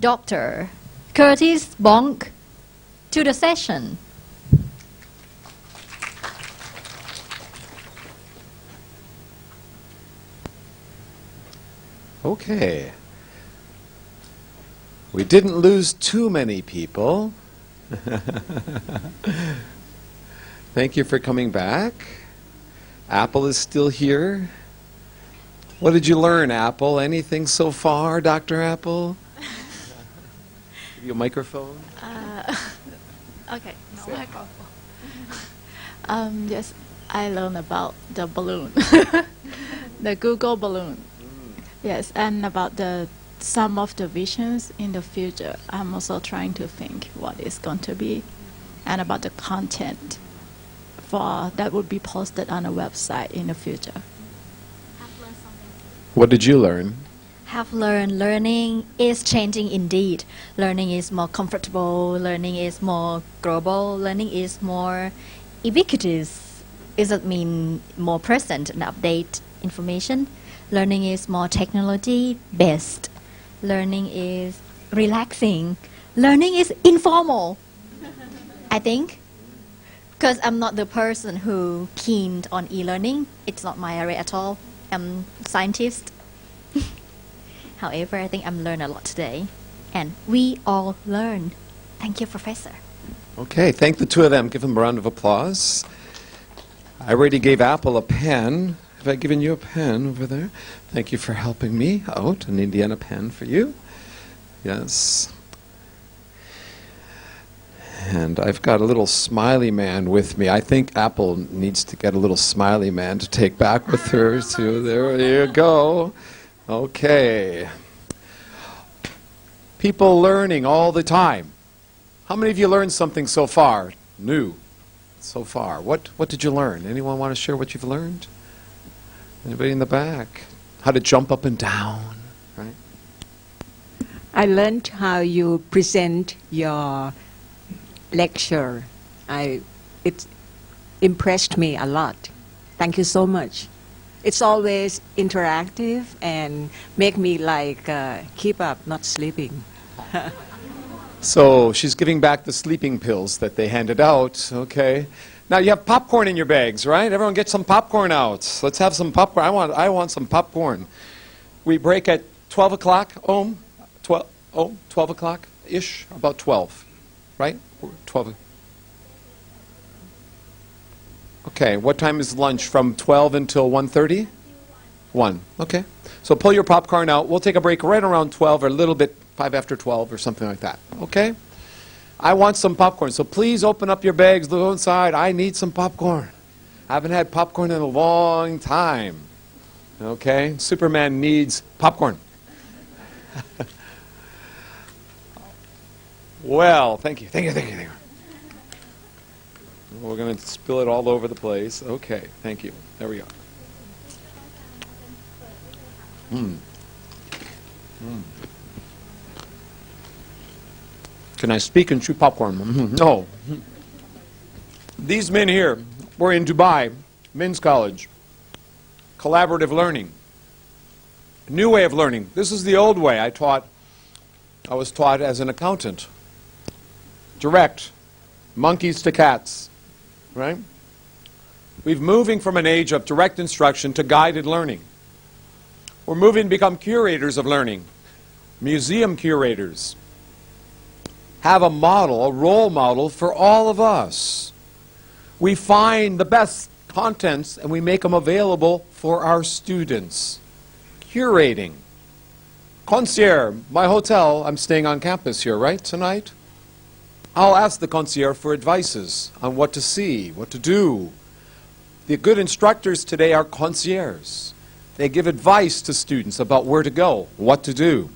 Dr. Curtis Bonk to the session. Okay. We didn't lose too many people. Thank you for coming back. Apple is still here. What did you learn, Apple? Anything so far, Dr. Apple? Give you a microphone. Okay, no microphone. Yes, I learned about the balloon, the Google balloon. Yes, and about some of the visions in the future. I'm also trying to think what it's going to be, and about the content that would be posted on a website in the future. What did you learn? Have learned learning is changing indeed. Learning is more comfortable, learning is more global, learning is more ubiquitous. Does that mean more present and update information? Learning is more technology based. Learning is relaxing. Learning is informal, I think. Because I'm not the person who keen on e-learning. It's not my area at all. I'm a scientist. However, I think I'm learned a lot today. And we all learn. Thank you, Professor. Okay, thank the two of them. Give them a round of applause. I already gave Apple a pen. Have I given you a pen over there? Thank you for helping me out. An Indiana pen for you. Yes. And I've got a little smiley man with me. I think Apple needs to get a little smiley man to take back with her. So there you go. Okay. People learning all the time. How many of you learned something so far? New. So far. What did you learn? Anyone want to share what you've learned? Anybody in the back? How to jump up and down, right? I learned how you present your lecture. It impressed me a lot. Thank you so much. It's always interactive and make me like keep up, not sleeping. So she's giving back the sleeping pills that they handed out. Okay. Now you have popcorn in your bags, right? Everyone get some popcorn out. Let's have some popcorn. I want some popcorn. We break at 12 o'clock. 12 o'clock-ish, about 12, right? 12. Okay, what time is lunch? From 12 until 1:30? 1, okay. So pull your popcorn out. We'll take a break right around 12 or a little bit, 5 after 12 or something like that, okay? I want some popcorn, so please open up your bags, look inside. I need some popcorn. I haven't had popcorn in a long time, okay? Superman needs popcorn. Well, thank you. We're going to spill it all over the place. Okay, thank you. There we go. Can I speak and chew popcorn? No. These men here were in Dubai, Men's College. Collaborative learning. New way of learning. This is the old way I was taught as an accountant. Direct. Monkeys to cats. Right? We're moving from an age of direct instruction to guided learning. We're moving to become curators of learning. Museum curators. Have a model, a role model for all of us. We find the best contents and we make them available for our students. Curating. Concierge, my hotel, I'm staying on campus here, right, tonight? I'll ask the concierge for advices on what to see, what to do. The good instructors today are concierges. They give advice to students about where to go, what to do.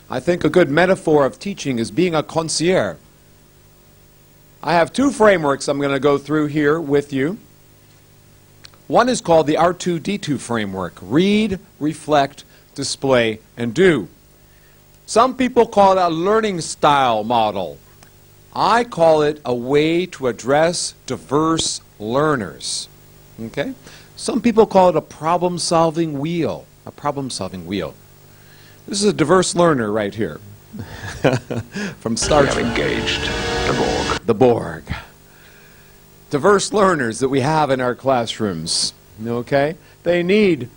I think a good metaphor of teaching is being a concierge. I have 2 frameworks I'm going to go through here with you. One is called the R2D2 framework. Read, reflect, display, and do. Some people call it a learning style model. I call it a way to address diverse learners. Okay? Some people call it a problem-solving wheel. A problem-solving wheel. This is a diverse learner right here. from Star We have Trek. engaged the Borg. The Borg. Diverse learners that we have in our classrooms, okay? They need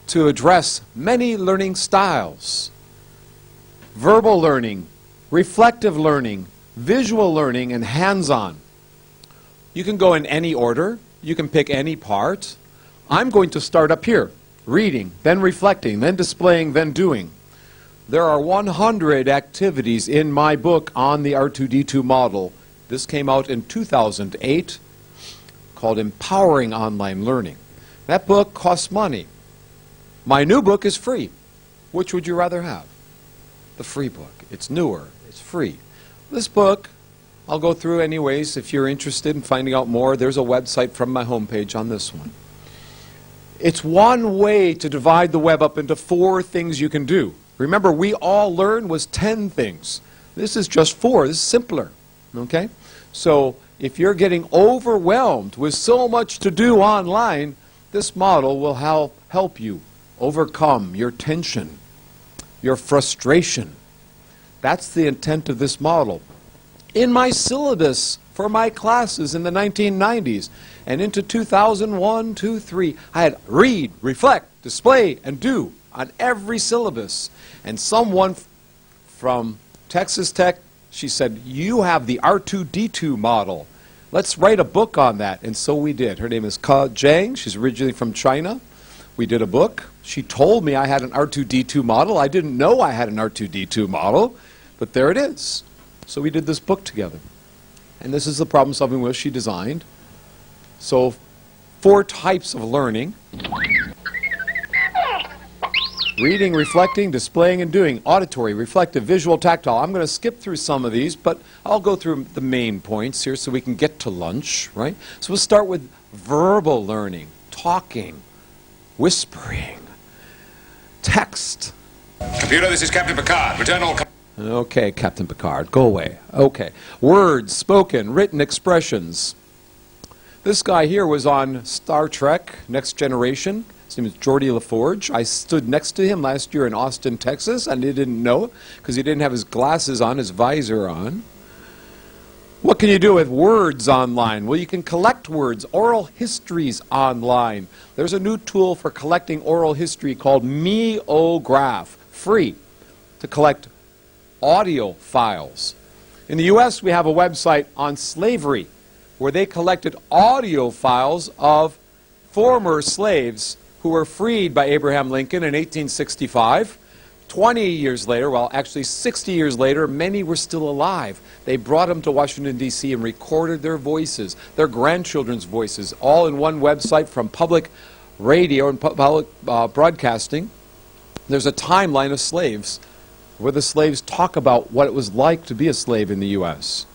to address many learning styles. Verbal learning, reflective learning, visual learning, and hands-on. You can go in any order. You can pick any part. I'm going to start up here, reading, then reflecting, then displaying, then doing. There are 100 activities in my book on the R2D2 model. This came out in 2008, called Empowering Online Learning. That book costs money. My new book is free. Which would you rather have? The free book. It's newer. It's free. This book, I'll go through anyways. If you're interested in finding out more, there's a website from my homepage on this one. It's one way to divide the web up into 4 things you can do. Remember, we all learn was 10 things. This is just 4. This is simpler. Okay? So if you're getting overwhelmed with so much to do online, this model will help you overcome your tension, your frustration. That's the intent of this model. In my syllabus for my classes in the 1990s and into 2001, 2, 3, I had read, reflect, display, and do on every syllabus. And someone from Texas Tech, she said, you have the R2D2 model. Let's write a book on that. And so we did. Her name is Ka Zhang. She's originally from China. We did a book. She told me I had an R2D2 model. I didn't know I had an R2D2 model, but there it is. So we did this book together. And this is the problem-solving wheel she designed. So 4 types of learning. Reading, reflecting, displaying, and doing. Auditory, reflective, visual, tactile. I'm going to skip through some of these, but I'll go through the main points here so we can get to lunch, right? So we'll start with verbal learning, talking, whispering, text. Computer, this is Captain Picard. Return all... Okay, Captain Picard, go away. Okay. Words, spoken, written expressions. This guy here was on Star Trek, Next Generation. His name is Geordi LaForge. I stood next to him last year in Austin, Texas, and he didn't know because he didn't have his glasses on, his visor on. What can you do with words online? Well, you can collect words, oral histories online. There's a new tool for collecting oral history called Meograph, free, to collect audio files. In the U.S., we have a website on slavery where they collected audio files of former slaves who were freed by Abraham Lincoln in 1865. 20 years later, well, actually 60 years later, many were still alive. They brought them to Washington, D.C. and recorded their voices, their grandchildren's voices, all in one website from public radio and public broadcasting. There's a timeline of slaves where the slaves talk about what it was like to be a slave in the U.S.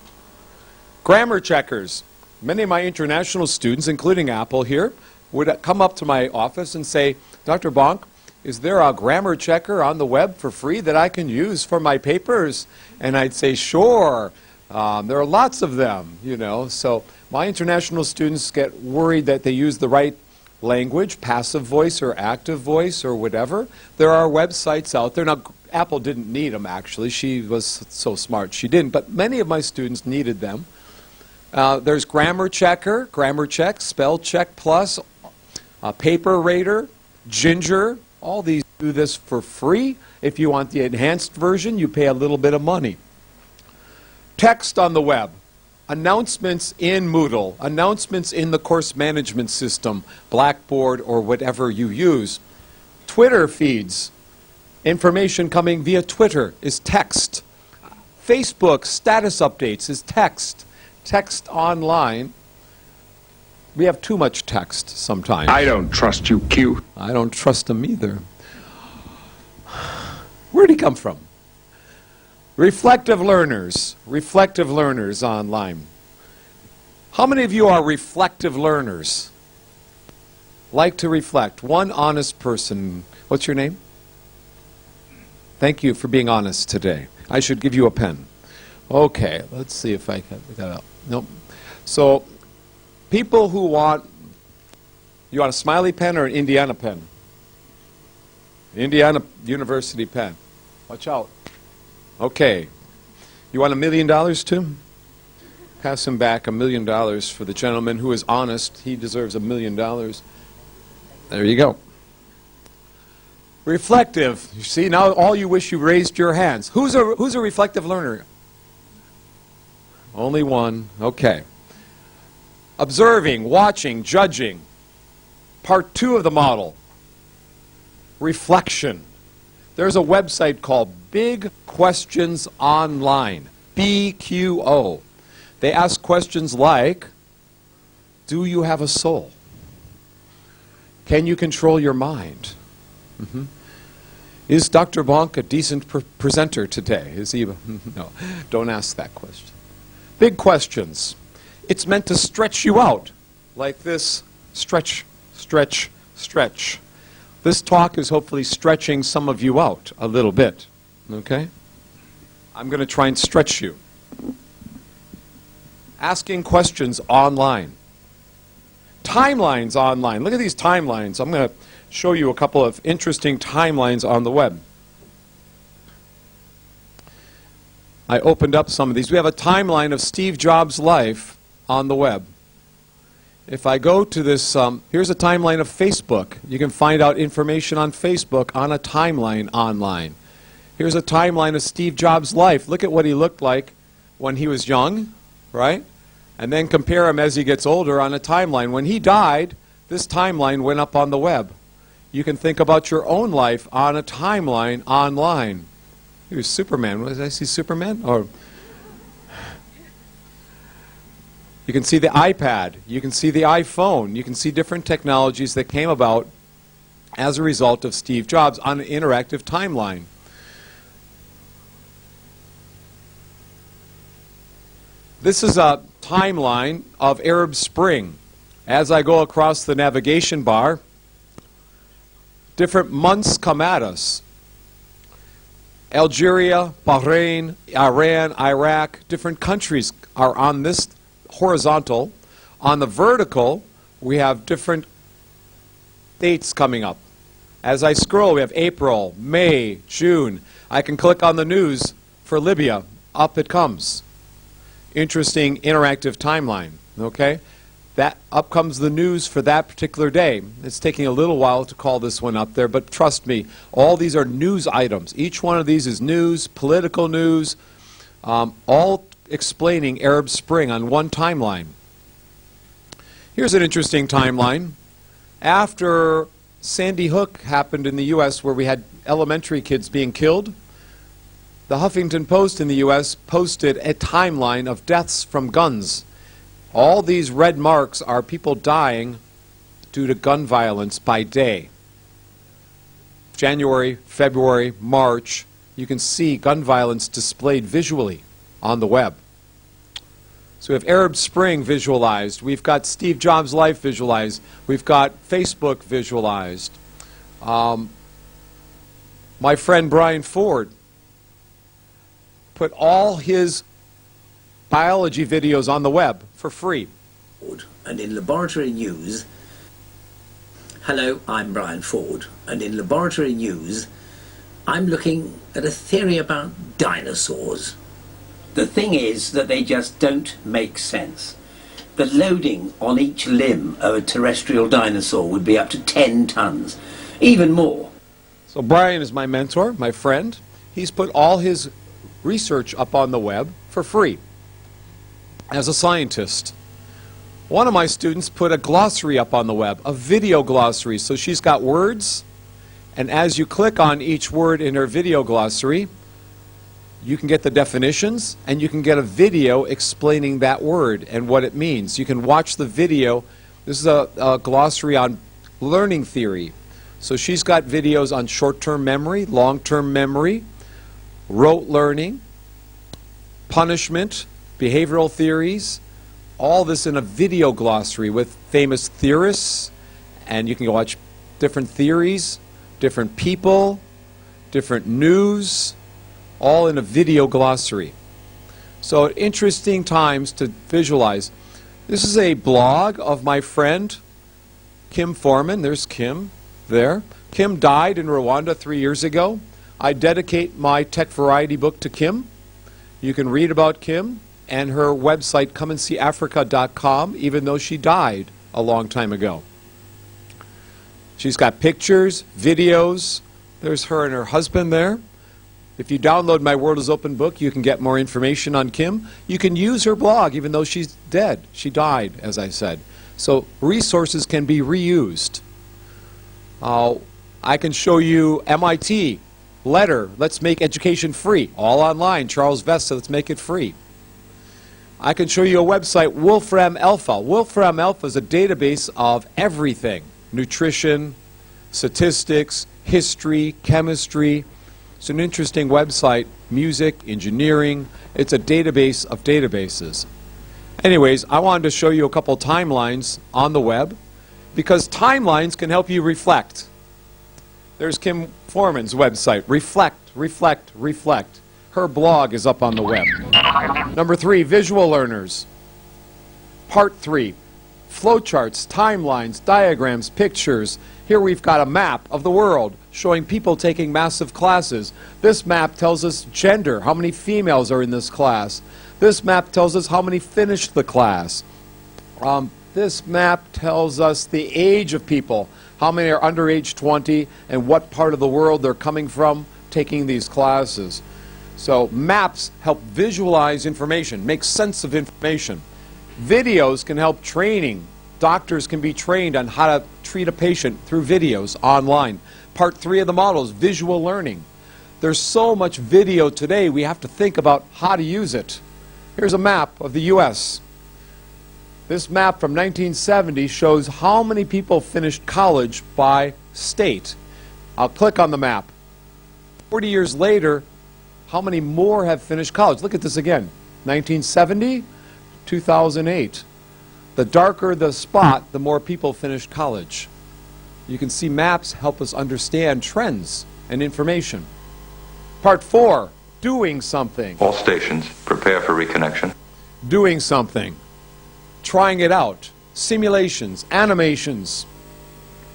Grammar checkers. Many of my international students, including Apple here, would come up to my office and say, Dr. Bonk, is there a grammar checker on the web for free that I can use for my papers? And I'd say, sure. There are lots of them, you know. So my international students get worried that they use the right language, passive voice or active voice or whatever. There are websites out there. Now, Apple didn't need them, actually. She was so smart she didn't. But many of my students needed them. There's Grammar Checker, Grammar Check, Spell Check Plus, Paper Rater, Ginger. All these do this for free. If you want the enhanced version, you pay a little bit of money. Text on the web. Announcements in Moodle. Announcements in the course management system, Blackboard or whatever you use. Twitter feeds. Information coming via Twitter is text. Facebook status updates is text. Text online. We have too much text sometimes. I don't trust you, Q. I don't trust him either. Where'd he come from? Reflective learners online. How many of you are reflective learners? Like to reflect. One honest person. What's your name? Thank you for being honest today. I should give you a pen. Okay, let's see if I can. Nope. So, people who want, you want a Smiley pen or an Indiana pen? Indiana University pen. Watch out. Okay. You want $1 million too? Pass him back $1 million for the gentleman who is honest. He deserves $1 million. There you go. Reflective. You see, now all you wish you raised your hands. Who's a reflective learner? Only one. Okay. Observing, watching, judging. Part 2 of the model. Reflection. There's a website called Big Questions Online. BQO. They ask questions like, do you have a soul? Can you control your mind? Is Dr. Bonk a decent presenter today? Is he? No, don't ask that question. Big questions. It's meant to stretch you out, like this. Stretch, stretch, stretch. This talk is hopefully stretching some of you out a little bit, okay? I'm going to try and stretch you. Asking questions online. Timelines online. Look at these timelines. I'm going to show you a couple of interesting timelines on the web. I opened up some of these. We have a timeline of Steve Jobs' life on the web. If I go to this, here's a timeline of Facebook. You can find out information on Facebook on a timeline online. Here's a timeline of Steve Jobs' life. Look at what he looked like when he was young, right? And then compare him as he gets older on a timeline. When he died, this timeline went up on the web. You can think about your own life on a timeline online. He was Superman. Did I see Superman? Or you can see the iPad. You can see the iPhone. You can see different technologies that came about as a result of Steve Jobs on an interactive timeline. This is a timeline of Arab Spring. As I go across the navigation bar, different months come at us. Algeria, Bahrain, Iran, Iraq, different countries are on this horizontal. On the vertical, we have different dates coming up. As I scroll, we have April, May, June. I can click on the news for Libya. Up it comes. Interesting interactive timeline, okay? That up comes the news for that particular day. It's taking a little while to call this one up there, but trust me, all these are news items. Each one of these is news, political news, all explaining Arab Spring on one timeline. Here's an interesting timeline. After Sandy Hook happened in the U.S., where we had elementary kids being killed, the Huffington Post in the U.S. posted a timeline of deaths from guns. All these red marks are people dying due to gun violence by day. January, February, March, you can see gun violence displayed visually on the web. So we have Arab Spring visualized. We've got Steve Jobs' life visualized. We've got Facebook visualized. My friend Brian Ford put all his biology videos on the web for free. And in laboratory news, hello, I'm Brian Ford, and in laboratory news, I'm looking at a theory about dinosaurs. The thing is that they just don't make sense. The loading on each limb of a terrestrial dinosaur would be up to 10 tons, even more. So Brian is my mentor, my friend. He's put all his research up on the web for free as a scientist. One of my students put a glossary up on the web, a video glossary. So she's got words, and as you click on each word in her video glossary, you can get the definitions, and you can get a video explaining that word and what it means. You can watch the video. This is a glossary on learning theory. So she's got videos on short-term memory, long-term memory, rote learning, punishment, behavioral theories, all this in a video glossary with famous theorists, and you can watch different theories, different people, different news, all in a video glossary. So interesting times to visualize. This is a blog of my friend Kim Foreman. There's Kim there. Kim died in Rwanda 3 years ago. I dedicate my Tech Variety book to Kim. You can read about Kim and her website, comeandseeafrica.com, even though she died a long time ago. She's got pictures, videos. There's her and her husband there. If you download My World is Open book, you can get more information on Kim. You can use her blog, even though she's dead. She died, as I said. So resources can be reused. I can show you MIT, letter, let's make education free. All online, Charles Vest said, let's make it free. I can show you a website, Wolfram Alpha. Wolfram Alpha is a database of everything. Nutrition, statistics, history, chemistry. It's an interesting website. Music, engineering. It's a database of databases. Anyways, I wanted to show you a couple timelines on the web because timelines can help you reflect. There's Kim Foreman's website, Reflect, Reflect, Reflect. Her blog is up on the web. Number 3, visual learners. Part 3, flowcharts, timelines, diagrams, pictures. Here we've got a map of the world showing people taking massive classes. This map tells us gender, how many females are in this class. This map tells us how many finished the class. This map tells us the age of people, how many are under age 20 and what part of the world they're coming from taking these classes. So maps help visualize information, make sense of information. Videos can help training. Doctors can be trained on how to treat a patient through videos online. Part 3 of the model is visual learning. There's so much video today, we have to think about how to use it. Here's a map of the U.S. This map from 1970 shows how many people finished college by state. I'll click on the map. 40 years later, how many more have finished college? Look at this again. 1970, 2008. The darker the spot, the more people finished college. You can see maps help us understand trends and information. Part 4, doing something. All stations, prepare for reconnection. Doing something. Trying it out. Simulations, animations,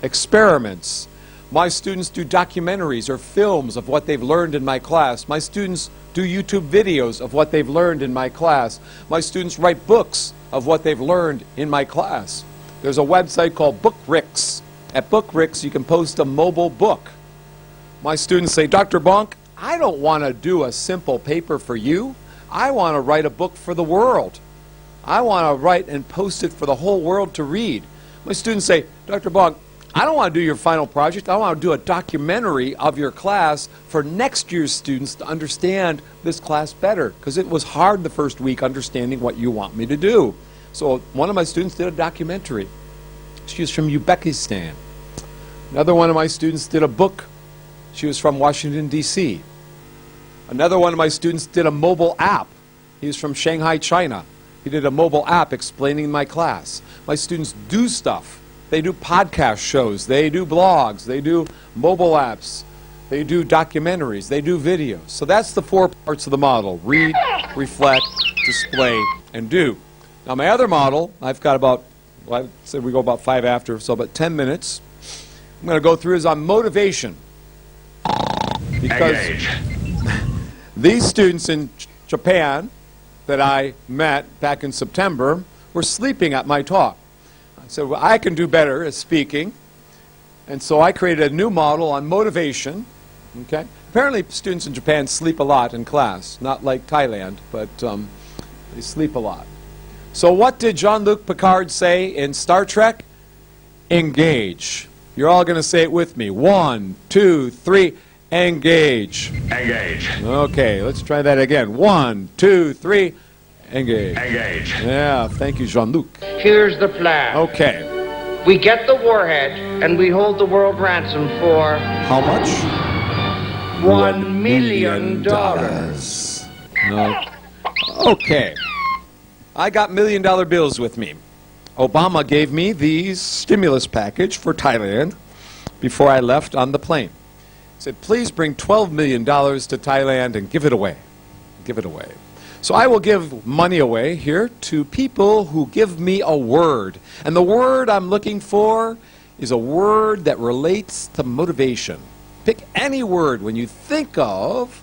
experiments. My students do documentaries or films of what they've learned in my class. My students do YouTube videos of what they've learned in my class. My students write books of what they've learned in my class. There's a website called BookRix. At BookRix, you can post a mobile book. My students say, Dr. Bonk, I don't want to do a simple paper for you. I want to write a book for the world. I want to write and post it for the whole world to read. My students say, Dr. Bonk, I don't want to do your final project. I want to do a documentary of your class for next year's students to understand this class better, because it was hard the first week understanding what you want me to do. So one of my students did a documentary. She was from Uzbekistan. Another one of my students did a book. She was from Washington, D.C. Another one of my students did a mobile app. He was from Shanghai, China. He did a mobile app explaining my class. My students do stuff. They do podcast shows. They do blogs. They do mobile apps. They do documentaries. They do videos. So that's the 4 parts of the model. Read, reflect, display, and do. Now my other model, I've got about, well, I said we go about 5 after, so about 10 minutes. I'm going to go through is on motivation. Because Engage. these students in Japan that I met back in September were sleeping at my talk. I said, well, I can do better at speaking. And so I created a new model on motivation. Okay? Apparently students in Japan sleep a lot in class. Not like Thailand, but they sleep a lot. So what did Jean-Luc Picard say in Star Trek? Engage. You're all going to say it with me. 1, 2, 3, engage. Engage. Okay, let's try that again. 1, 2, 3, engage. Engage. Yeah, thank you, Jean-Luc. Here's the plan. Okay, We get the warhead and we hold the world ransom for how much? $1 million. No. Okay, I got $1 million bills with me. Obama gave me the stimulus package for Thailand before I left on the plane. He said, please bring $12 million to Thailand and give it away. Give it away. So I will give money away here to people who give me a word. And the word I'm looking for is a word that relates to motivation. Pick any word when you think of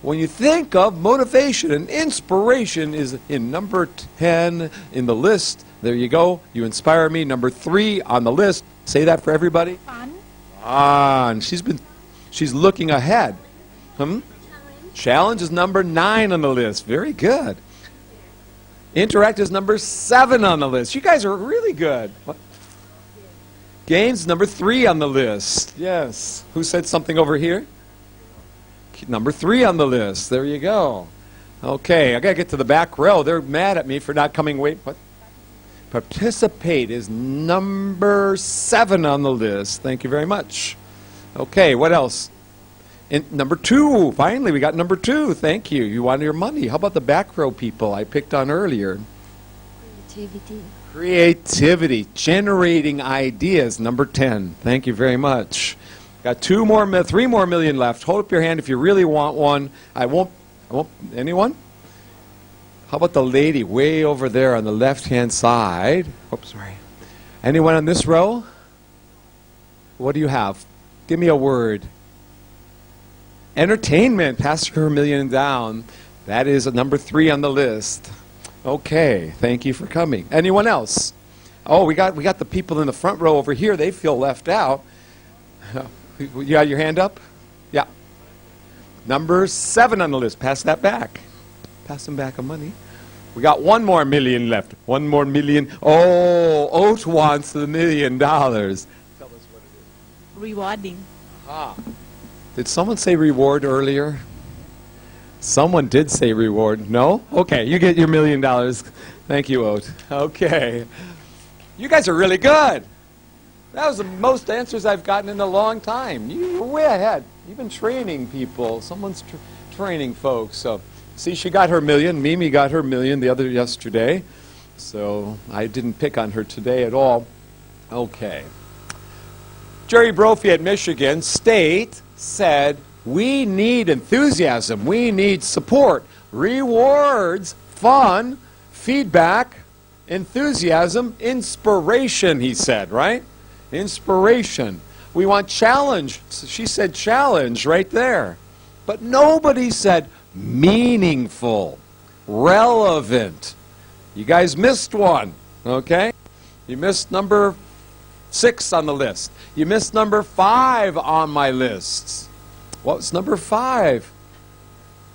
motivation, and inspiration is in number 10 in the list. There you go. You inspire me. Number 3 on the list. Say that for everybody. Fun. And she's looking ahead. Challenge is number 9 on the list. Very good. Interact is number 7 on the list. You guys are really good. What? Games, number 3 on the list. Yes. Who said something over here? Number 3 on the list. There you go. Okay, I got to get to the back row. They're mad at me for not coming. Wait, what? Participate is number 7 on the list. Thank you very much. Okay, what else? Number 2. Finally, we got number 2. Thank you. You wanted your money. How about the back row people I picked on earlier? Creativity, generating ideas, number 10. Thank you very much. Got 3 more million left. Hold up your hand if you really want one. I won't, anyone? How about the lady way over there on the left-hand side? Oops, sorry. Anyone on this row? What do you have? Give me a word. Entertainment, pass her million down. That is number 3 on the list. Okay, thank you for coming. Anyone else? Oh, we got the people in the front row over here. They feel left out. You got your hand up? Yeah. Number 7 on the list. Pass that back. Pass them back a money. We got 1 more million left. 1 more million. Oh, Oat wants the $1 million. Tell us what it is. Rewarding. Did someone say reward earlier? Someone did say reward. No? Okay, you get your $1 million. Thank you, Oat. Okay. You guys are really good. That was the most answers I've gotten in a long time. You were way ahead. You've been training people. Someone's training folks. So, see, she got her $1 million. Mimi got her $1 million the other yesterday. So I didn't pick on her today at all. Okay. Jerry Brophy at Michigan State said, we need enthusiasm. We need support. Rewards, fun, feedback, enthusiasm, inspiration, he said, right? Inspiration. We want challenge. She said challenge right there. But nobody said meaningful, relevant. You guys missed one, okay? You missed number 6 on the list. You missed number 5 on my lists. What's number 5?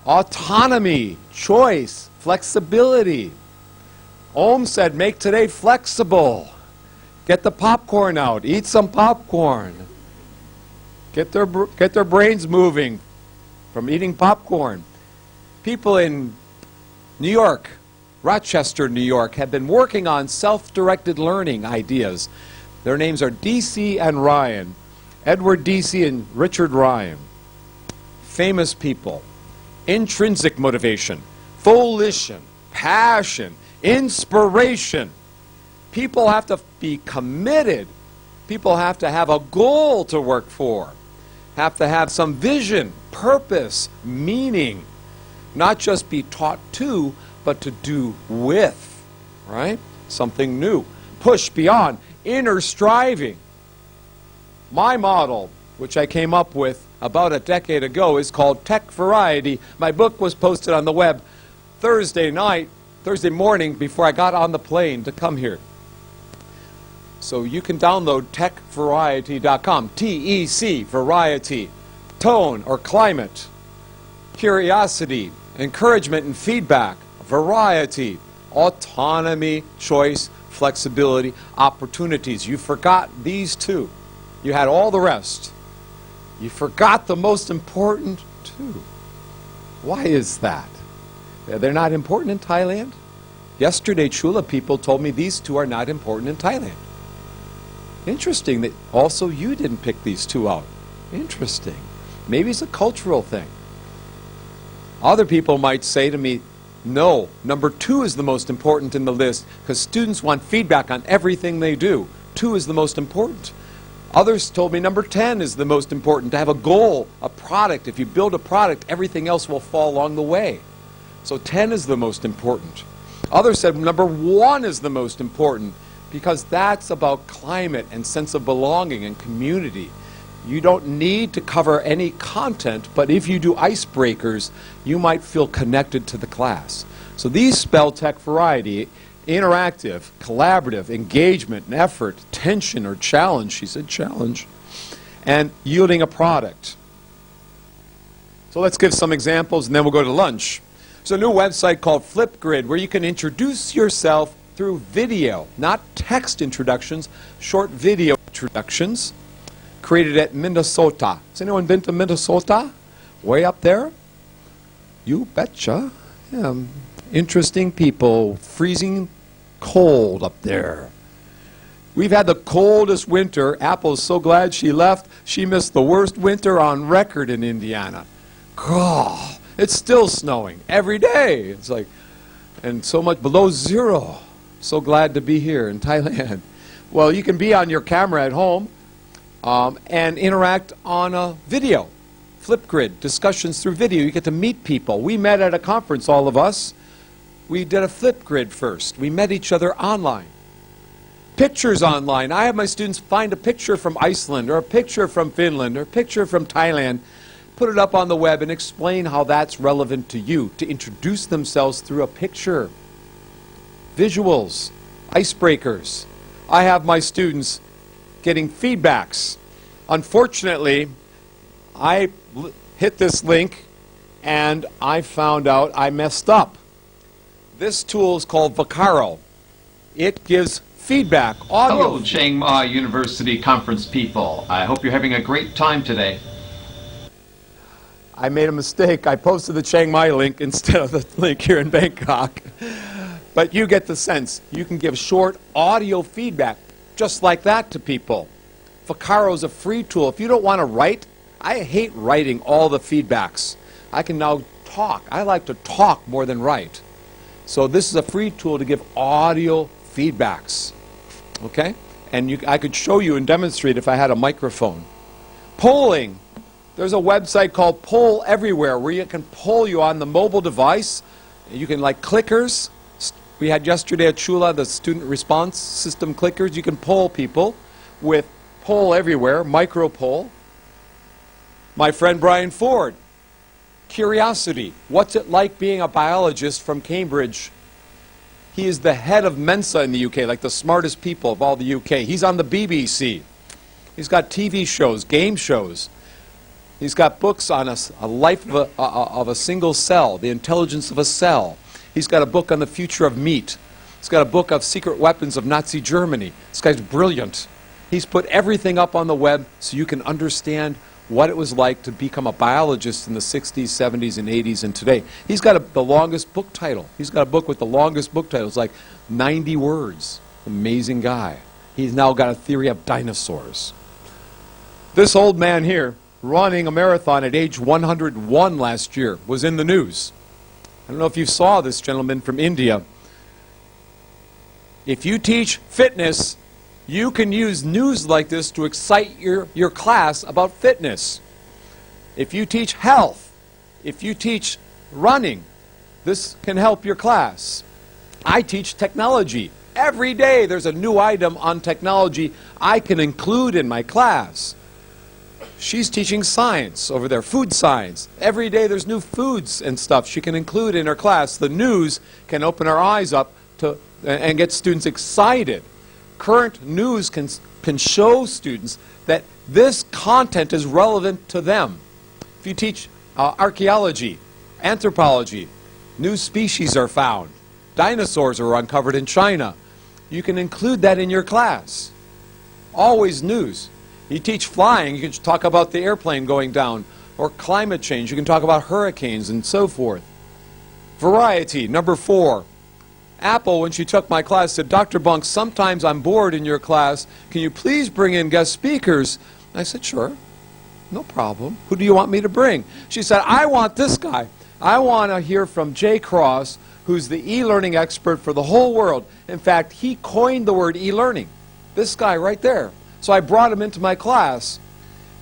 Autonomy, choice, flexibility. Ohm said, make today flexible. Get the popcorn out. Eat some popcorn. Get their brains moving from eating popcorn. People in New York, Rochester, New York, have been working on self-directed learning ideas. Their names are DC and Ryan. Edward DC and Richard Ryan. Famous people. Intrinsic motivation, volition, passion, inspiration. People have to be committed. People have to have a goal to work for. Have to have some vision, purpose, meaning. Not just be taught to, but to do with, right? Something new. Push beyond. Inner striving. My model, which I came up with about a decade ago, is called Tech Variety. My book was posted on the web Thursday morning before I got on the plane to come here. So you can download techvariety.com, T-E-C, variety, tone or climate, curiosity, encouragement and feedback, variety, autonomy, choice, flexibility, opportunities. You forgot these 2. You had all the rest. You forgot the most important 2. Why is that? They're not important in Thailand? Yesterday, Chula people told me these 2 are not important in Thailand. Interesting that also you didn't pick these 2 out. Interesting. Maybe it's a cultural thing. Other people might say to me, no, number 2 is the most important in the list because students want feedback on everything they do. 2 is the most important. Others told me number 10 is the most important, to have a goal, a product. If you build a product, everything else will fall along the way. So 10 is the most important. Others said number 1 is the most important because that's about climate and sense of belonging and community. You don't need to cover any content, but if you do icebreakers, you might feel connected to the class. So these spell tech variety: interactive, collaborative, engagement and effort, tension or challenge, she said challenge, and yielding a product. So let's give some examples and then we'll go to lunch. There's a new website called Flipgrid where you can introduce yourself through video, not text introductions, short video introductions, created at Minnesota. Has anyone been to Minnesota? Way up there? You betcha. Yeah. Interesting people, freezing cold up there. We've had the coldest winter. Apple's so glad she left. She missed the worst winter on record in Indiana. God, it's still snowing every day. It's like, and so much below zero. So glad to be here in Thailand. Well, you can be on your camera at home and interact on a video. Flipgrid, discussions through video. You get to meet people. We met at a conference, all of us. We did a Flipgrid first. We met each other online. Pictures online. I have my students find a picture from Iceland or a picture from Finland or a picture from Thailand, put it up on the web and explain how that's relevant to you, to introduce themselves through a picture. Visuals, icebreakers. I have my students getting feedbacks. Unfortunately, I hit this link and I found out I messed up. This tool is called Vocaro. It gives feedback, audio. Hello, Chiang Mai University conference people. I hope you're having a great time today. I made a mistake. I posted the Chiang Mai link instead of the link here in Bangkok. But you get the sense. You can give short audio feedback just like that to people. Vocaro is a free tool. If you don't want to write, I hate writing all the feedbacks. I can now talk. I like to talk more than write. So this is a free tool to give audio feedbacks. Okay? And I could show you and demonstrate if I had a microphone. Polling. There's a website called Poll Everywhere where you can poll you on the mobile device. You can, like clickers. We had yesterday at Chula the student response system clickers. You can poll people with Poll Everywhere, micro poll. My friend Brian Ford, Curiosity. What's it like being a biologist from Cambridge? He is the head of Mensa in the UK, like the smartest people of all the UK. He's on the BBC. He's got TV shows, game shows. He's got books on a life of a single cell, the intelligence of a cell. He's got a book on the future of meat. He's got a book of secret weapons of Nazi Germany. This guy's brilliant. He's put everything up on the web so you can understand what it was like to become a biologist in the 60s, 70s, and 80s and today. He's got the longest book title. He's got a book with the longest book title. It's like 90 words. Amazing guy. He's now got a theory of dinosaurs. This old man here, running a marathon at age 101 last year, was in the news. I don't know if you saw this gentleman from India. If you teach fitness, you can use news like this to excite your class about fitness. If you teach health, if you teach running, this can help your class. I teach technology. Every day there's a new item on technology I can include in my class. She's teaching science over there, food science. Every day there's new foods and stuff she can include in her class. The news can open our eyes up to and get students excited. Current news can show students that this content is relevant to them. If you teach archaeology, anthropology, new species are found, dinosaurs are uncovered in China, you can include that in your class. Always news. You teach flying, you can talk about the airplane going down, or climate change, you can talk about hurricanes and so forth. Variety, number 4. Apple, when she took my class, said, Dr. Bonk, sometimes I'm bored in your class. Can you please bring in guest speakers? I said, sure, no problem. Who do you want me to bring? She said, I want this guy. I want to hear from Jay Cross, who's the e-learning expert for the whole world. In fact, he coined the word e-learning. This guy right there. So I brought him into my class,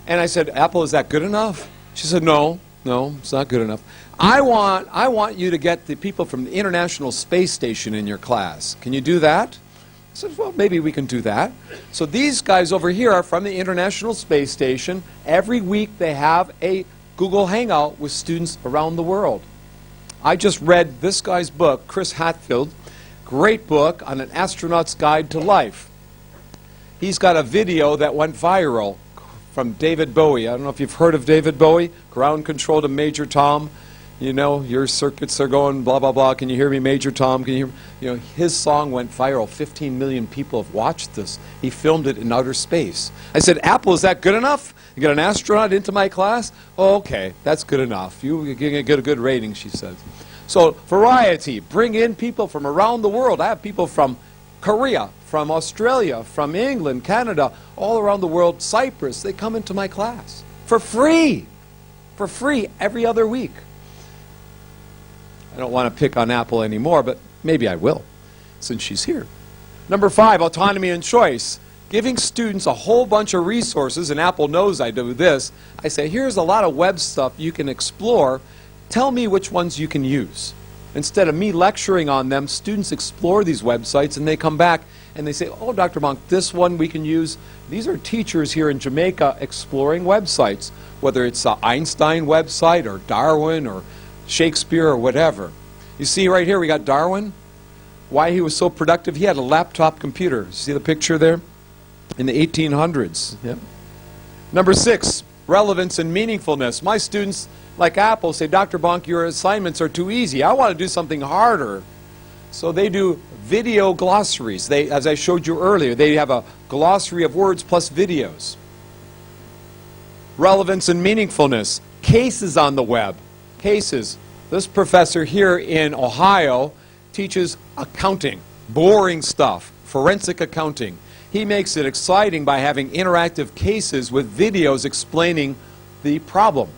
and I said, Apple, is that good enough? She said, no, it's not good enough. I want you to get the people from the International Space Station in your class. Can you do that? I said, well, maybe we can do that. So these guys over here are from the International Space Station. Every week they have a Google Hangout with students around the world. I just read this guy's book, Chris Hadfield, great book on an astronaut's guide to life. He's got a video that went viral from David Bowie. I don't know if you've heard of David Bowie. Ground control to Major Tom. You know, your circuits are going blah, blah, blah. Can you hear me, Major Tom? Can you hear me? You know, his song went viral. 15 million people have watched this. He filmed it in outer space. I said, Apple, is that good enough? You get an astronaut into my class? Oh, okay, that's good enough. You get a good rating, she says. So, variety. Bring in people from around the world. I have people from Korea, from Australia, from England, Canada, all around the world, Cyprus. They come into my class for free. For free every other week. I don't want to pick on Apple anymore, but maybe I will, since she's here. Number 5, autonomy and choice. Giving students a whole bunch of resources, and Apple knows I do this. I say, here's a lot of web stuff you can explore. Tell me which ones you can use. Instead of me lecturing on them, students explore these websites, and they come back and they say, oh, Dr. Bonk, this one we can use. These are teachers here in Jamaica exploring websites, whether it's an Einstein website or Darwin or Shakespeare or whatever. You see right here we got Darwin. Why he was so productive, he had a laptop computer. See the picture there? In the 1800s. Yep. Number 6, relevance and meaningfulness. My students, like Apple, say, Dr. Bonk, your assignments are too easy. I want to do something harder. So they do video glossaries. As I showed you earlier, they have a glossary of words plus videos. Relevance and meaningfulness. Cases on the web. Cases. This professor here in Ohio teaches accounting, boring stuff, forensic accounting. He makes it exciting by having interactive cases with videos explaining the problem.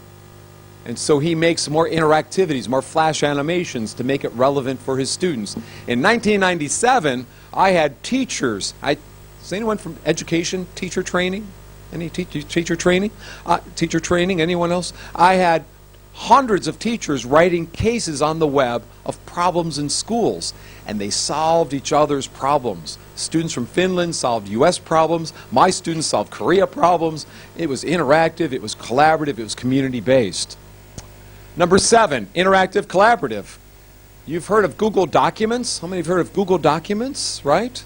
And so he makes more interactivities, more flash animations to make it relevant for his students. In 1997, I had teachers. Is anyone from education, teacher training? Any teacher training? Teacher training, anyone else? I had hundreds of teachers writing cases on the web of problems in schools, and they solved each other's problems. Students from Finland solved US problems. My students solved Korea problems. It was interactive, it was collaborative, it was community-based. Number 7, interactive collaborative. You've heard of Google Documents? How many have heard of Google Documents, right?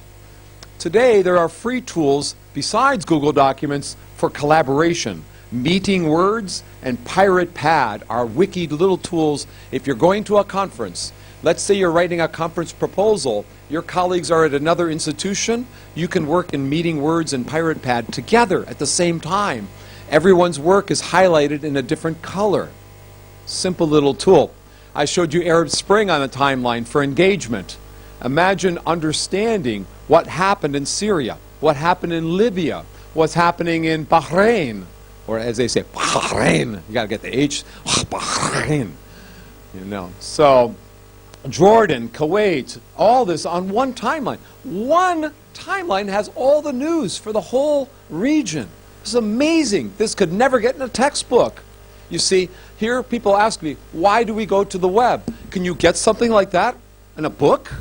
Today there are free tools besides Google Documents for collaboration. Meeting Words and Pirate Pad are wiki little tools. If you're going to a conference, let's say you're writing a conference proposal, your colleagues are at another institution, you can work in Meeting Words and Pirate Pad together at the same time. Everyone's work is highlighted in a different color. Simple little tool. I showed you Arab Spring on a timeline for engagement. Imagine understanding what happened in Syria, what happened in Libya, what's happening in Bahrain, or as they say, Bahrain. You got to get the H. Bahrain. You know. So, Jordan, Kuwait, all this on one timeline. One timeline has all the news for the whole region. It's amazing. This could never get in a textbook. You see, here people ask me, why do we go to the web? Can you get something like that in a book?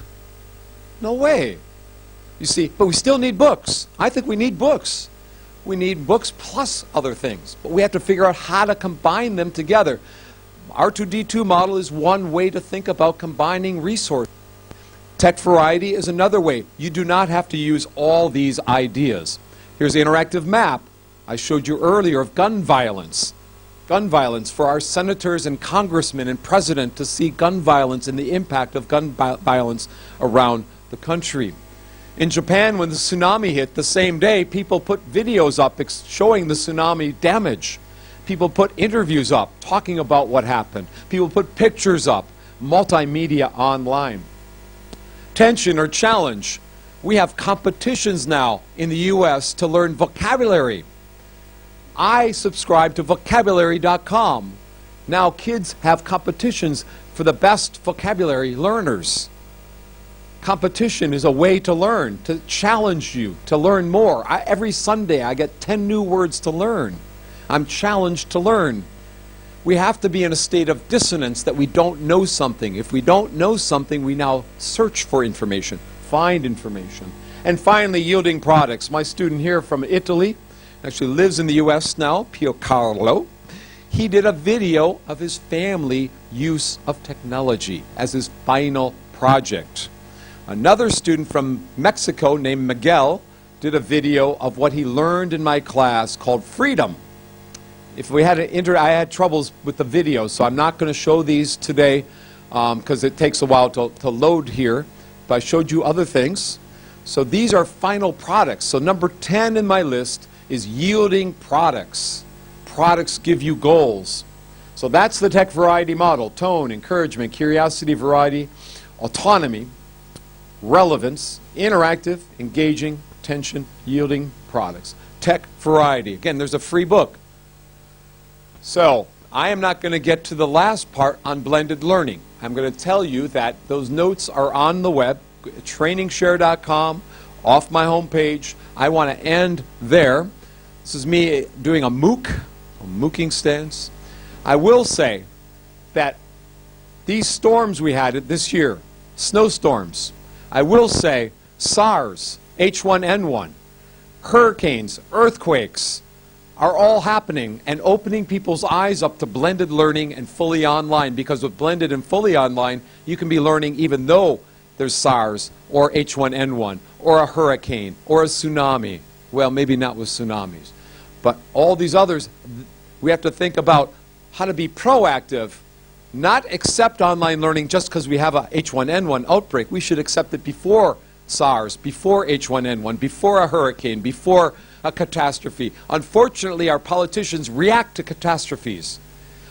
No way. You see, but we still need books. I think we need books. We need books plus other things. But we have to figure out how to combine them together. R2D2 model is one way to think about combining resources. Tech variety is another way. You do not have to use all these ideas. Here's the interactive map I showed you earlier of gun violence. Gun violence for our senators and congressmen and president to see gun violence and the impact of gun violence around the country. In Japan, when the tsunami hit the same day, people put videos up showing the tsunami damage. People put interviews up talking about what happened. People put pictures up, multimedia online. Tension or challenge. We have competitions now in the U.S. to learn vocabulary. I subscribe to vocabulary.com. Now kids have competitions for the best vocabulary learners. Competition is a way to learn, to challenge you, to learn more. Every Sunday I get 10 new words to learn. I'm challenged to learn. We have to be in a state of dissonance that we don't know something. If we don't know something, we now search for information, find information. And finally, yielding products. My student here from Italy, actually lives in the U.S. now, Pio Carlo. He did a video of his family use of technology as his final project. Another student from Mexico named Miguel did a video of what he learned in my class called Freedom. If we had I had troubles with the video, so I'm not going to show these today because it takes a while to load here. But I showed you other things. So these are final products. So number 10 in my list is yielding products. Products give you goals. So that's the tech variety model: tone, encouragement, curiosity, variety, autonomy, relevance, interactive, engaging, attention, yielding products. Tech variety. Again, there's a free book. So I am not going to get to the last part on blended learning. I'm going to tell you that those notes are on the web, trainingshare.com, off my homepage. I want to end there. This is me doing a mooking stance. I will say that these storms we had this year, snowstorms, I will say SARS, H1N1, hurricanes, earthquakes, are all happening and opening people's eyes up to blended learning and fully online, because with blended and fully online, you can be learning even though there's SARS or H1N1 or a hurricane or a tsunami. Well, maybe not with tsunamis. But all these others, we have to think about how to be proactive, not accept online learning just because we have a H1N1 outbreak. We should accept it before SARS, before H1N1, before a hurricane, before a catastrophe. Unfortunately, our politicians react to catastrophes.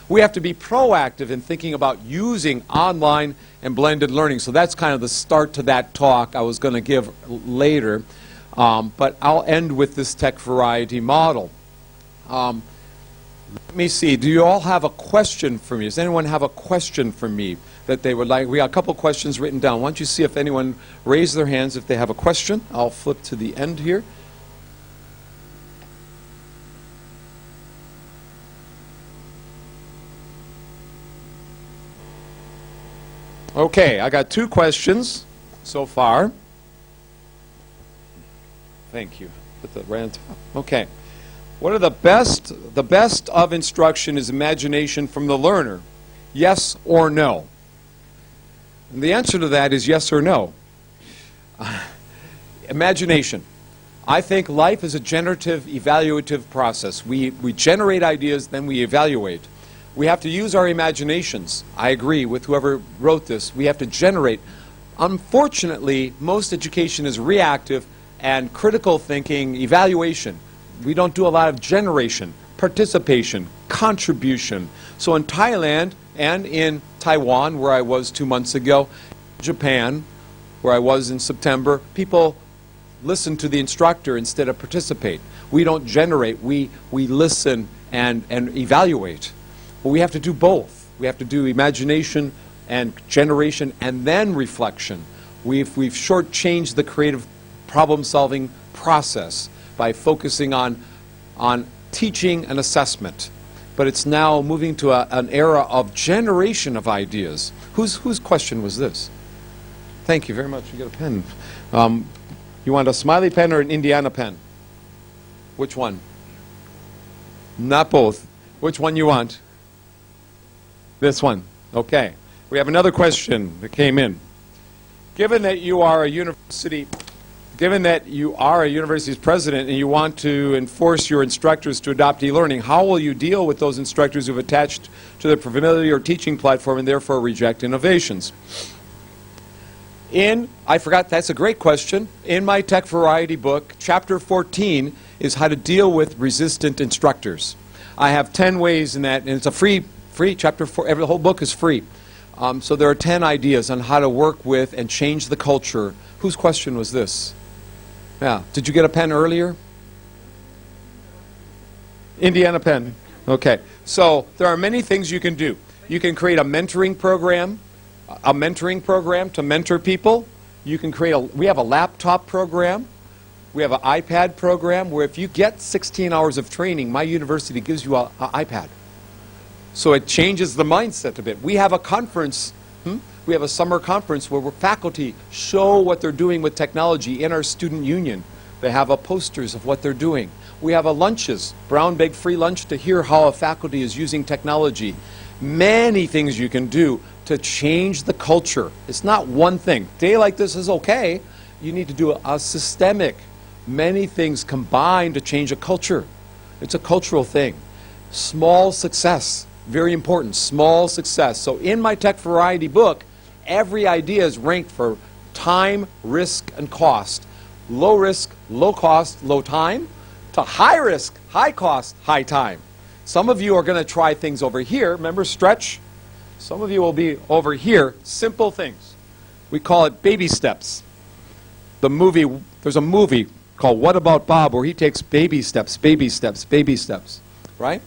We have to be proactive in thinking about using online and blended learning. So that's kind of the start to that talk I was going to give later. But I'll end with this tech variety model. Let me see. Do you all have a question for me? Does anyone have a question for me that they would like? We got a couple questions written down. Why don't you see if anyone raised their hands if they have a question? I'll flip to the end here. Okay, I got 2 questions so far. Thank you. Put that right on top. Okay. What are the best of instruction is imagination from the learner? Yes or no? And the answer to that is yes or no. Imagination. I think life is a generative, evaluative process. We generate ideas, then we evaluate. We have to use our imaginations. I agree with whoever wrote this. We have to generate. Unfortunately, most education is reactive and critical thinking, evaluation. We don't do a lot of generation, participation, contribution. So in Thailand and in Taiwan, where I was 2 months ago, Japan, where I was in September, people listen to the instructor instead of participate. We don't generate, we listen and evaluate. But we have to do both. We have to do imagination and generation and then reflection. We've shortchanged the creative problem-solving process by focusing on teaching and assessment. But it's now moving to an era of generation of ideas. Whose question was this? Thank you very much. You get a pen. You want a smiley pen or an Indiana pen? Which one? Not both. Which one you want? This one. Okay. We have another question that came in. Given that you are a university's president and you want to enforce your instructors to adopt e-learning, how will you deal with those instructors who've attached to the familiar teaching platform and therefore reject innovations? I forgot, that's a great question. In my Tech Variety book, Chapter 14 is how to deal with resistant instructors. I have 10 ways in that, and it's a free Chapter 4, the whole book is free. So there are 10 ideas on how to work with and change the culture. Whose question was this? Yeah. Did you get a pen earlier? Indiana pen. Okay. So there are many things you can do. You can create a mentoring program to mentor people. You can we have a laptop program. We have an iPad program where if you get 16 hours of training, my university gives you an iPad. So it changes the mindset a bit. We have a conference We have a summer conference where faculty show what they're doing with technology in our student union. They have posters of what they're doing. We have lunches, brown bag free lunch, to hear how a faculty is using technology. Many things you can do to change the culture. It's not one thing. Day like this is okay. You need to do a systemic, many things combined to change a culture. It's a cultural thing. Small success, very important, small success. So in my Tech Variety book, every idea is ranked for time, risk, and cost. Low risk, low cost, low time, to high risk, high cost, high time. Some of you are going to try things over here. Remember stretch? Some of you will be over here. Simple things. We call it baby steps. There's a movie called What About Bob where he takes baby steps, baby steps, baby steps, right?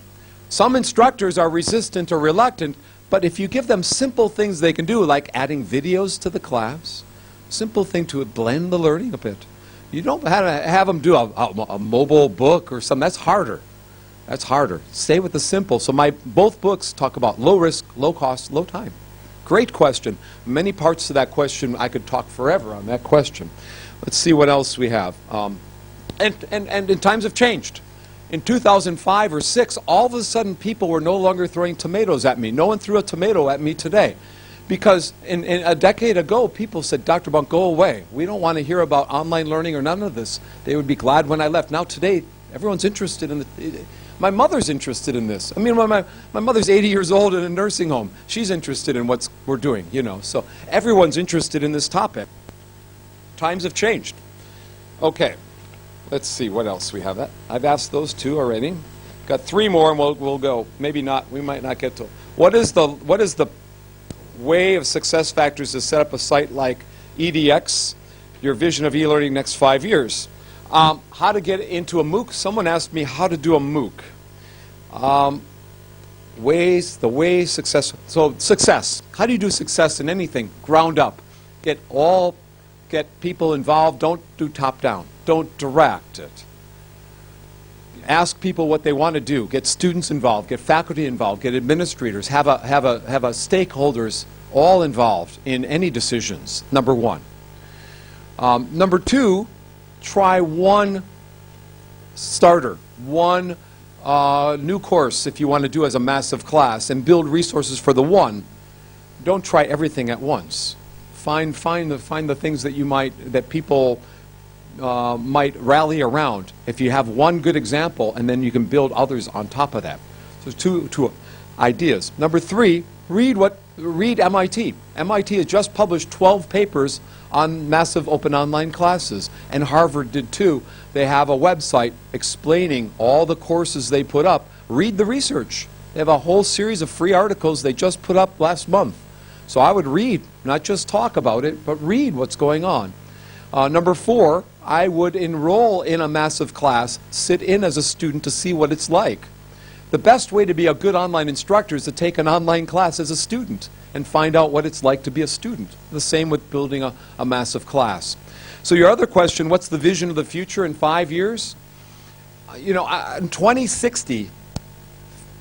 Some instructors are resistant or reluctant, but if you give them simple things they can do, like adding videos to the class, simple thing to blend the learning a bit. You don't have them do a mobile book or something. That's harder. That's harder. Stay with the simple. So both books talk about low risk, low cost, low time. Great question. Many parts to that question, I could talk forever on that question. Let's see what else we have. And times have changed. In 2005 or 6, all of a sudden people were no longer throwing tomatoes at me. No one threw a tomato at me today. Because in a decade ago, people said, Dr. Bonk, go away. We don't want to hear about online learning or none of this. They would be glad when I left. Now today, everyone's interested in my mother's interested in this. I mean, my mother's 80 years old in a nursing home. She's interested in what we're doing, you know. So everyone's interested in this topic. Times have changed. Okay, let's see what else we have. I've asked those two already. Got 3 more, and we'll go. Maybe not. We might not get to. What is the way of success factors to set up a site like EDX? Your vision of e-learning next 5 years. How to get into a MOOC. Someone asked me how to do a MOOC. Success. So success. How do you do success in anything? Ground up. Get people involved. Don't do top down. Don't direct it. Ask people what they want to do. Get students involved. Get faculty involved. Get administrators. Have a stakeholders all involved in any decisions. Number 1. Number 2. Try one starter, one new course if you want to do as a massive class, and build resources for the one. Don't try everything at once. Find the things that people might rally around. If you have one good example, and then you can build others on top of that. So two ideas. Number 3, read MIT. MIT has just published 12 papers on massive open online classes, and Harvard did too. They have a website explaining all the courses they put up. Read the research. They have a whole series of free articles they just put up last month. So I would read, not just talk about it, but read what's going on. Number 4, I would enroll in a massive class, sit in as a student to see what it's like. The best way to be a good online instructor is to take an online class as a student and find out what it's like to be a student. The same with building a massive class. So your other question, what's the vision of the future in 5 years? In 2060,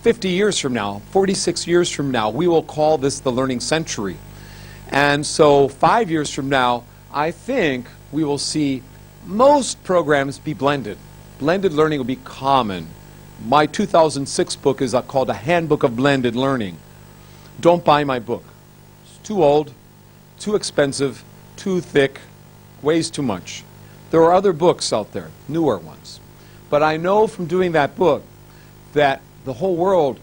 50 years from now, 46 years from now, we will call this the learning century. And so 5 years from now, I think we will see most programs be blended. Blended learning will be common. My 2006 book is called A Handbook of Blended Learning. Don't buy my book. It's too old, too expensive, too thick, weighs too much. There are other books out there, newer ones. But I know from doing that book that the whole world,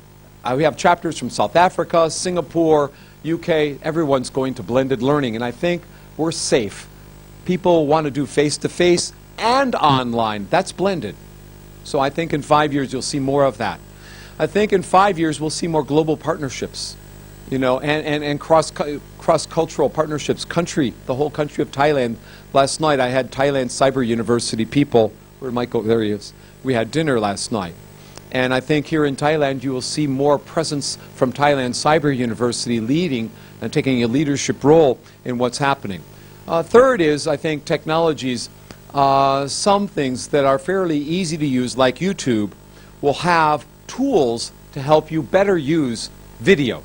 we have chapters from South Africa, Singapore, UK, everyone's going to blended learning, and I think we're safe. People want to do face-to-face and online. That's blended. So I think in 5 years you'll see more of that. I think in 5 years we'll see more global partnerships, and cross-cultural partnerships. The whole country of Thailand. Last night I had Thailand Cyber University people. Where Michael? There he is. We had dinner last night. And I think here in Thailand you will see more presence from Thailand Cyber University leading and taking a leadership role in what's happening. Third is, I think, technologies. Some things that are fairly easy to use, like YouTube, will have tools to help you better use video.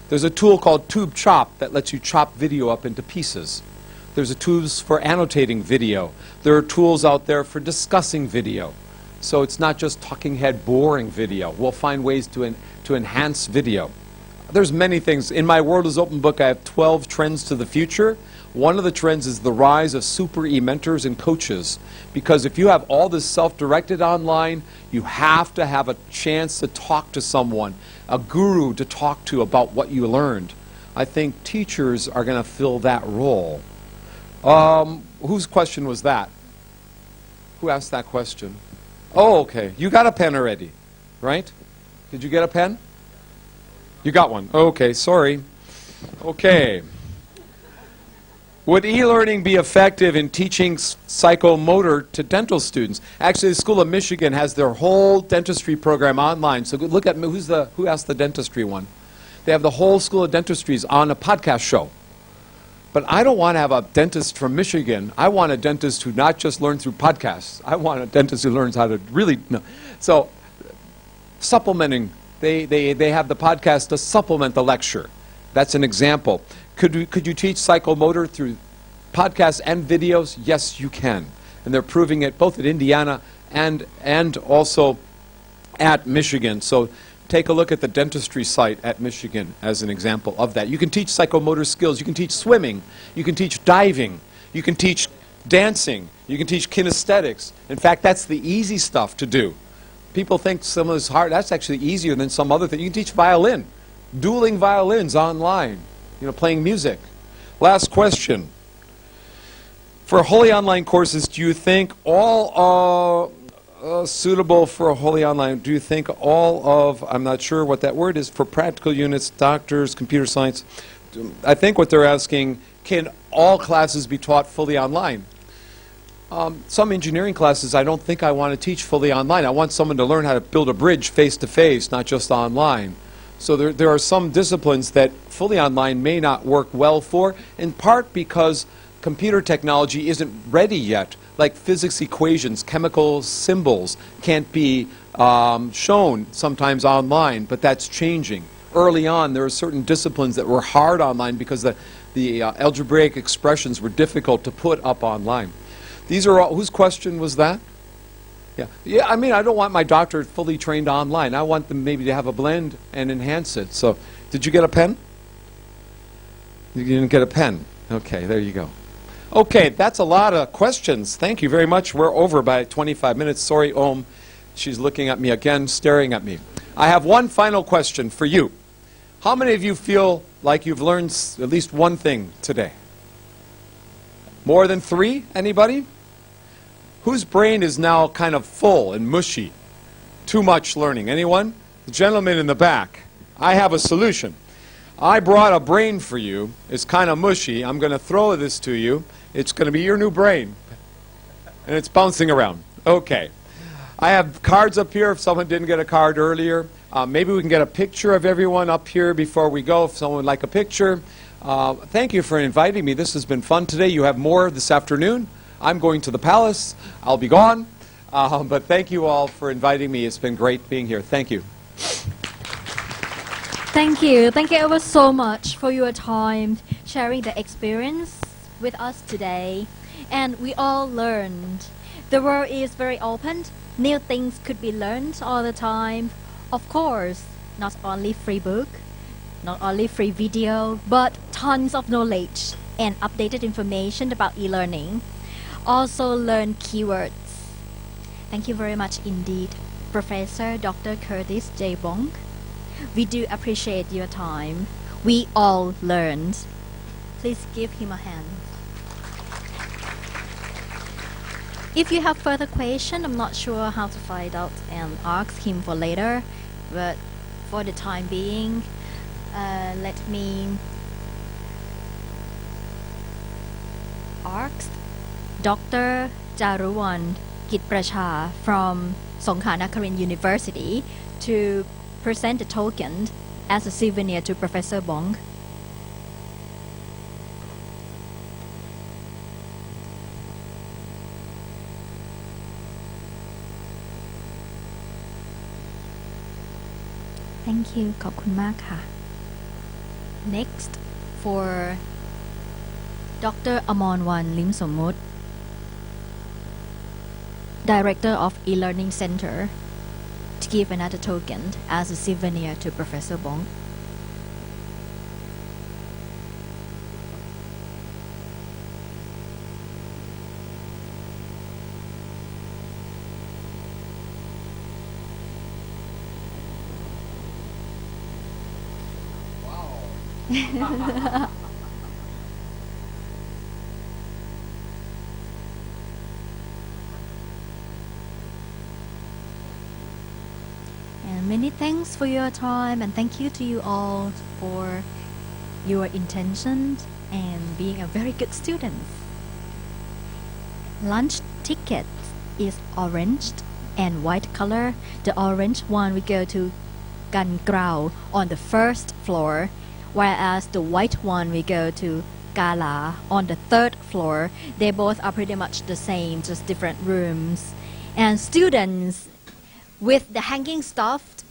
There's a tool called Tube Chop that lets you chop video up into pieces. There's a tools for annotating video. There are tools out there for discussing video. So it's not just talking head, boring video. We'll find ways to enhance video. There's many things. In my World is Open book, I have 12 trends to the future. One of the trends is the rise of super e-mentors and coaches. Because if you have all this self-directed online, you have to have a chance to talk to someone, a guru to talk to about what you learned. I think teachers are going to fill that role. Whose question was that? Who asked that question? Oh, okay. You got a pen already, right? Did you get a pen? You got one. Okay, sorry. Okay. Would e-learning be effective in teaching psychomotor to dental students? Actually, the School of Michigan has their whole dentistry program online. So look at who asked the dentistry one. They have the whole School of Dentistries on a podcast show. But I don't want to have a dentist from Michigan. I want a dentist who not just learns through podcasts. I want a dentist who learns how to really know. So supplementing, they have the podcast to supplement the lecture. That's an example. Could you teach psychomotor through podcasts and videos? Yes, you can. And they're proving it both at Indiana and also at Michigan. So take a look at the dentistry site at Michigan as an example of that. You can teach psychomotor skills. You can teach swimming. You can teach diving. You can teach dancing. You can teach kinesthetics. In fact, that's the easy stuff to do. People think some of this hard. That's actually easier than some other thing. You can teach violin. Dueling violins online. Playing music. Last question. For wholly online courses, do you think all suitable for a wholly online, do you think all of, I'm not sure what that word is, for practical units, doctors, computer science, I think what they're asking, can all classes be taught fully online? Some engineering classes, I don't think I want to teach fully online. I want someone to learn how to build a bridge face-to-face, not just online. So there are some disciplines that fully online may not work well for, in part because computer technology isn't ready yet. Like physics equations, chemical symbols can't be shown sometimes online, but that's changing. Early on, there are certain disciplines that were hard online because the algebraic expressions were difficult to put up online. These are all, whose question was that? Yeah, I mean, I don't want my doctor fully trained online. I want them maybe to have a blend and enhance it. So, did you get a pen? You didn't get a pen. Okay, there you go. Okay, that's a lot of questions. Thank you very much. We're over by 25 minutes. Sorry, Om. She's looking at me again, staring at me. I have one final question for you. How many of you feel like you've learned at least one thing today? More than 3? Anybody? Whose brain is now kind of full and mushy? Too much learning. Anyone? The gentleman in the back. I have a solution. I brought a brain for you. It's kind of mushy. I'm going to throw this to you. It's going to be your new brain. And it's bouncing around. Okay. I have cards up here if someone didn't get a card earlier. Maybe we can get a picture of everyone up here before we go if someone would like a picture. Thank you for inviting me. This has been fun today. You have more this afternoon. I'm going to the palace. I'll be gone. But thank you all for inviting me. It's been great being here. Thank you. Thank you. Thank you ever so much for your time sharing the experience with us today. And we all learned. The world is very open. New things could be learned all the time. Of course, not only free book, not only free video, but tons of knowledge and updated information about e-learning. Also learn keywords. Thank you very much indeed, Professor Dr. Curtis J. Bonk. We do appreciate your time. We all learned. Please give him a hand. If you have further questions, I'm not sure how to find out and ask him for later, but for the time being, let me ask Dr. Jaruwan Kitprasha from Songkha Nakarin University to present the token as a souvenir to Professor Bonk. Thank you ขอบคุณมากค่ะ Next, for Dr. Amonwan Lim Somut, Director of E-Learning Center, to give another token as a souvenir to Professor Bonk. And many thanks for your time, and thank you to you all for your intentions and being a very good student. Lunch ticket is orange and white color. The orange one we go to Gan Grau on the first floor, whereas the white one we go to Gala on the third floor. They both are pretty much the same, just different rooms. And students with the hanging stuff